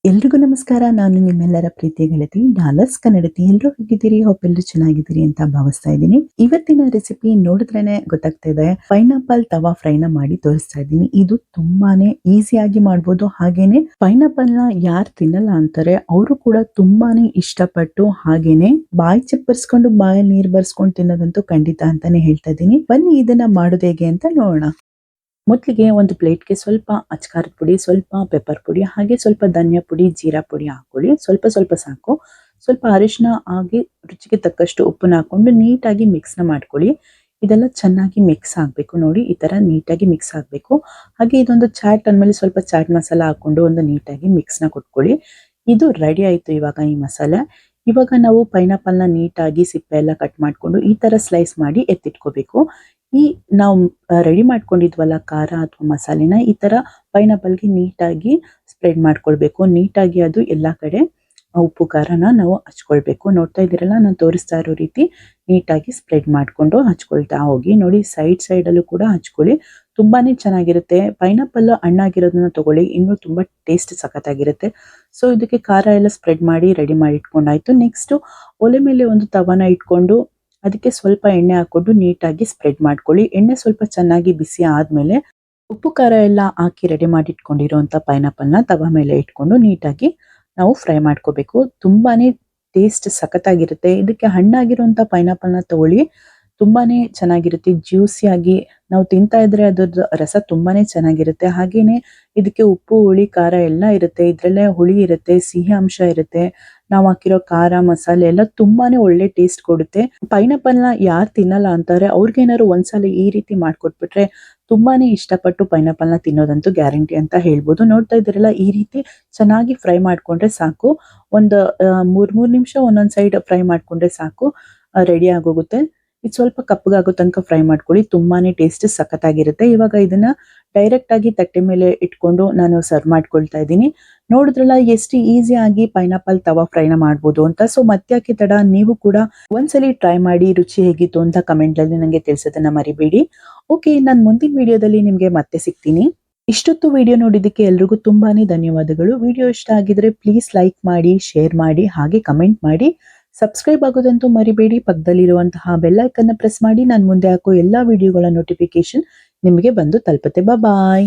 ಎಲ್ರಿಗೂ ನಮಸ್ಕಾರ. ನಾನು ನಿಮ್ಮೆಲ್ಲರ ಪ್ರೀತಿಯ ಗೆಳತಿ ಡಾಲರ್ಸ್ ಕನ್ನಡತಿ. ಎಲ್ಲರೂ ಹೇಗಿದ್ದೀರಿ? ಹೋಪ್ ಎಲ್ಲರೂ ಚೆನ್ನಾಗಿದ್ದೀರಿ ಅಂತ ಭಾವಿಸ್ತಾ ಇದ್ದೀನಿ. ಇವತ್ತಿನ ರೆಸಿಪಿ ನೋಡಿದ್ರೇನೆ ಗೊತ್ತಾಗ್ತಾ ಇದೆ. ಪೈನಾಪಲ್ ತವಾ ಫ್ರೈನ ಮಾಡಿ ತೋರಿಸ್ತಾ ಇದ್ದೀನಿ. ಇದು ತುಂಬಾನೇ ಈಸಿಯಾಗಿ ಮಾಡ್ಬೋದು. ಹಾಗೇನೆ ಪೈನಾಪಲ್ ನ ಯಾರು ತಿನ್ನಲ್ಲ ಅಂತಾರೆ ಅವರು ಕೂಡ ತುಂಬಾನೇ ಇಷ್ಟಪಟ್ಟು ಹಾಗೇನೆ ಬಾಯಿ ಚಪ್ಪರ್ಸ್ಕೊಂಡು ಬಾಯಲ್ಲಿ ನೀರ್ ಬರ್ಸ್ಕೊಂಡು ತಿನ್ನೋದಂತೂ ಖಂಡಿತ ಅಂತಾನೆ ಹೇಳ್ತಾ ಇದ್ದೀನಿ. ಬನ್ನಿ ಇದನ್ನ ಮಾಡೋದು ಹೇಗೆ ಅಂತ ನೋಡೋಣ. ಮೊದಲಿಗೆ ಒಂದು ಪ್ಲೇಟ್ಗೆ ಸ್ವಲ್ಪ ಅಚ್ಕಾರದ ಪುಡಿ, ಸ್ವಲ್ಪ ಪೆಪ್ಪರ್ ಪುಡಿ, ಹಾಗೆ ಸ್ವಲ್ಪ ಧನಿಯಾ ಪುಡಿ, ಜೀರಾ ಪುಡಿ ಹಾಕೊಳ್ಳಿ. ಸ್ವಲ್ಪ ಸ್ವಲ್ಪ ಸಾಕು. ಸ್ವಲ್ಪ ಅರಿಶಿನ ಹಾಗೆ ರುಚಿಗೆ ತಕ್ಕಷ್ಟು ಉಪ್ಪನ್ನ ಹಾಕೊಂಡು ನೀಟಾಗಿ ಮಿಕ್ಸ್ನ ಮಾಡ್ಕೊಳ್ಳಿ. ಇದೆಲ್ಲ ಚೆನ್ನಾಗಿ ಮಿಕ್ಸ್ ಆಗಬೇಕು. ನೋಡಿ, ಈ ಥರ ನೀಟಾಗಿ ಮಿಕ್ಸ್ ಆಗಬೇಕು. ಹಾಗೆ ಇದೊಂದು ಚಾಟ್ ಅಂದಮೇಲೆ ಸ್ವಲ್ಪ ಚಾಟ್ ಮಸಾಲ ಹಾಕೊಂಡು ಒಂದು ನೀಟಾಗಿ ಮಿಕ್ಸ್ನ ಕೊಟ್ಕೊಳ್ಳಿ. ಇದು ರೆಡಿ ಆಯಿತು ಇವಾಗ ಈ ಮಸಾಲೆ. ಇವಾಗ ನಾವು ಪೈನಾಪಲ್ನ ನೀಟಾಗಿ ಸಿಪ್ಪೆ ಎಲ್ಲ ಕಟ್ ಮಾಡಿಕೊಂಡು ಈ ಥರ ಸ್ಲೈಸ್ ಮಾಡಿ ಎತ್ತಿಟ್ಕೋಬೇಕು. ಈ ನಾವು ರೆಡಿ ಮಾಡ್ಕೊಂಡಿದ್ವಲ್ಲ ಖಾರ ಅಥವಾ ಮಸಾಲೆನ ಈ ಥರ ಪೈನಾಪಲ್ಗೆ ನೀಟಾಗಿ ಸ್ಪ್ರೆಡ್ ಮಾಡ್ಕೊಳ್ಬೇಕು. ನೀಟಾಗಿ ಅದು ಎಲ್ಲ ಕಡೆ ಉಪ್ಪು ಖಾರನ ನಾವು ಹಚ್ಕೊಳ್ಬೇಕು. ನೋಡ್ತಾ ಇದ್ದೀರಲ್ಲ, ನಾನು ತೋರಿಸ್ತಾ ಇರೋ ರೀತಿ ನೀಟಾಗಿ ಸ್ಪ್ರೆಡ್ ಮಾಡಿಕೊಂಡು ಹಚ್ಕೊಳ್ತಾ ಹೋಗಿ. ನೋಡಿ, ಸೈಡಲ್ಲೂ ಕೂಡ ಹಚ್ಕೊಳ್ಳಿ. ತುಂಬಾನೇ ಚೆನ್ನಾಗಿರುತ್ತೆ. ಪೈನಾಪಲ್ ಹಣ್ಣಾಗಿರೋದನ್ನ ತಗೊಳ್ಳಿ, ಇನ್ನೂ ತುಂಬ ಟೇಸ್ಟ್ ಸಖತ್ತಾಗಿರುತ್ತೆ. ಸೊ ಇದಕ್ಕೆ ಖಾರ ಎಲ್ಲ ಸ್ಪ್ರೆಡ್ ಮಾಡಿ ರೆಡಿ ಮಾಡಿ ಇಟ್ಕೊಂಡಾಯ್ತು. ನೆಕ್ಸ್ಟ್ ಒಲೆ ಮೇಲೆ ಒಂದು ತವಾನ ಇಟ್ಕೊಂಡು ಅದಕ್ಕೆ ಸ್ವಲ್ಪ ಎಣ್ಣೆ ಹಾಕೊಂಡು ನೀಟಾಗಿ ಸ್ಪ್ರೆಡ್ ಮಾಡ್ಕೊಳ್ಳಿ. ಎಣ್ಣೆ ಸ್ವಲ್ಪ ಚೆನ್ನಾಗಿ ಬಿಸಿ ಆದಮೇಲೆ ಉಪ್ಪು ಖಾರ ಎಲ್ಲ ಹಾಕಿ ರೆಡಿ ಮಾಡಿ ಇಟ್ಕೊಂಡಿರೋಂಥ ಪೈನಾಪಲ್ನ ತವಾ ಮೇಲೆ ಇಟ್ಕೊಂಡು ನೀಟಾಗಿ ನಾವು ಫ್ರೈ ಮಾಡ್ಕೋಬೇಕು. ತುಂಬಾನೇ ಟೇಸ್ಟ್ ಸಖತ್ತಾಗಿರುತ್ತೆ. ಇದಕ್ಕೆ ಹಣ್ಣಾಗಿರುವಂಥ ಪೈನಾಪಲ್ನ ತಗೊಳ್ಳಿ, ತುಂಬಾನೇ ಚೆನ್ನಾಗಿರುತ್ತೆ. ಜ್ಯೂಸಿಯಾಗಿ ನಾವು ತಿಂತಾ ಇದ್ರೆ ಅದ್ರದ್ದು ರಸ ತುಂಬಾನೇ ಚೆನ್ನಾಗಿರುತ್ತೆ. ಹಾಗೇನೆ ಇದಕ್ಕೆ ಉಪ್ಪು, ಹುಳಿ, ಖಾರ ಎಲ್ಲ ಇರುತ್ತೆ. ಇದ್ರಲ್ಲೇ ಹುಳಿ ಇರುತ್ತೆ, ಸಿಹಿ ಅಂಶ ಇರುತ್ತೆ. ನಾವು ಹಾಕಿರೋ ಖಾರ ಮಸಾಲೆ ಎಲ್ಲ ತುಂಬಾನೇ ಒಳ್ಳೆ ಟೇಸ್ಟ್ ಕೊಡುತ್ತೆ. ಪೈನಾಪಲ್ನ ಯಾರು ತಿನ್ನಲ್ಲ ಅಂತಾರೆ ಅವ್ರಿಗೇನಾದ್ರು ಒಂದ್ಸಲ ಈ ರೀತಿ ಮಾಡ್ಕೊಟ್ಬಿಟ್ರೆ ತುಂಬಾನೇ ಇಷ್ಟಪಟ್ಟು ಪೈನಾಪಲ್ನ ತಿನ್ನೋದಂತೂ ಗ್ಯಾರಂಟಿ ಅಂತ ಹೇಳ್ಬೋದು. ನೋಡ್ತಾ ಇದ್ದೀರಲ್ಲ, ಈ ರೀತಿ ಚೆನ್ನಾಗಿ ಫ್ರೈ ಮಾಡ್ಕೊಂಡ್ರೆ ಸಾಕು. ಒಂದು 3 ನಿಮಿಷ ಒಂದೊಂದ್ ಸೈಡ್ ಫ್ರೈ ಮಾಡ್ಕೊಂಡ್ರೆ ಸಾಕು, ರೆಡಿ ಆಗೋಗುತ್ತೆ. ಇದು ಸ್ವಲ್ಪ ಕಪ್ಪಗಾಗೋ ತನಕ ಫ್ರೈ ಮಾಡ್ಕೊಳ್ಳಿ. ತುಂಬಾನೇ ಟೇಸ್ಟ್ ಸಖತ್ತಾಗಿರುತ್ತೆ. ಇವಾಗ ಇದನ್ನ ಡೈರೆಕ್ಟ್ ಆಗಿ ತಟ್ಟೆ ಮೇಲೆ ಇಟ್ಕೊಂಡು ನಾನು ಸರ್ವ್ ಮಾಡ್ಕೊಳ್ತಾ ಇದ್ದೀನಿ. ನೋಡಿದ್ರಲ್ಲ ಎಷ್ಟು ಈಸಿಯಾಗಿ ಪೈನಾಪಲ್ ತವಾ ಫ್ರೈನ ಮಾಡ್ಬೋದು ಅಂತ. ಸೊ ಮತ್ತ್ಯಾಕೆ ತಡ, ನೀವು ಕೂಡ ಒಂದ್ಸಲಿ ಟ್ರೈ ಮಾಡಿ ರುಚಿ ಹೇಗಿತ್ತು ಅಂತ ಕಮೆಂಟ್ನಲ್ಲಿ ನನಗೆ ತಿಳಿಸೋದನ್ನ ಮರಿಬೇಡಿ. ಓಕೆ, ನಾನು ಮುಂದಿನ ವಿಡಿಯೋದಲ್ಲಿ ನಿಮಗೆ ಮತ್ತೆ ಸಿಗ್ತೀನಿ. ಇಷ್ಟೊತ್ತು ವಿಡಿಯೋ ನೋಡಿದ್ದಕ್ಕೆ ಎಲ್ರಿಗೂ ತುಂಬಾನೇ ಧನ್ಯವಾದಗಳು. ವಿಡಿಯೋ ಇಷ್ಟ ಆಗಿದ್ರೆ ಪ್ಲೀಸ್ ಲೈಕ್ ಮಾಡಿ, ಶೇರ್ ಮಾಡಿ, ಹಾಗೆ ಕಮೆಂಟ್ ಮಾಡಿ. ಸಬ್ಸ್ಕ್ರೈಬ್ ಆಗೋದಂತೂ ಮರಿಬೇಡಿ. ಪಕ್ಕದಲ್ಲಿರುವಂತಹ ಬೆಲ್ ಐಕನ್ನ ಪ್ರೆಸ್ ಮಾಡಿ. ನಾನು ಮುಂದೆ ಹಾಕೋ ಎಲ್ಲಾ ವಿಡಿಯೋಗಳ ನೋಟಿಫಿಕೇಶನ್ ನಿಮಗೆ ಬಂದು ತಲುಪುತ್ತೆ. ಬಾಯ್.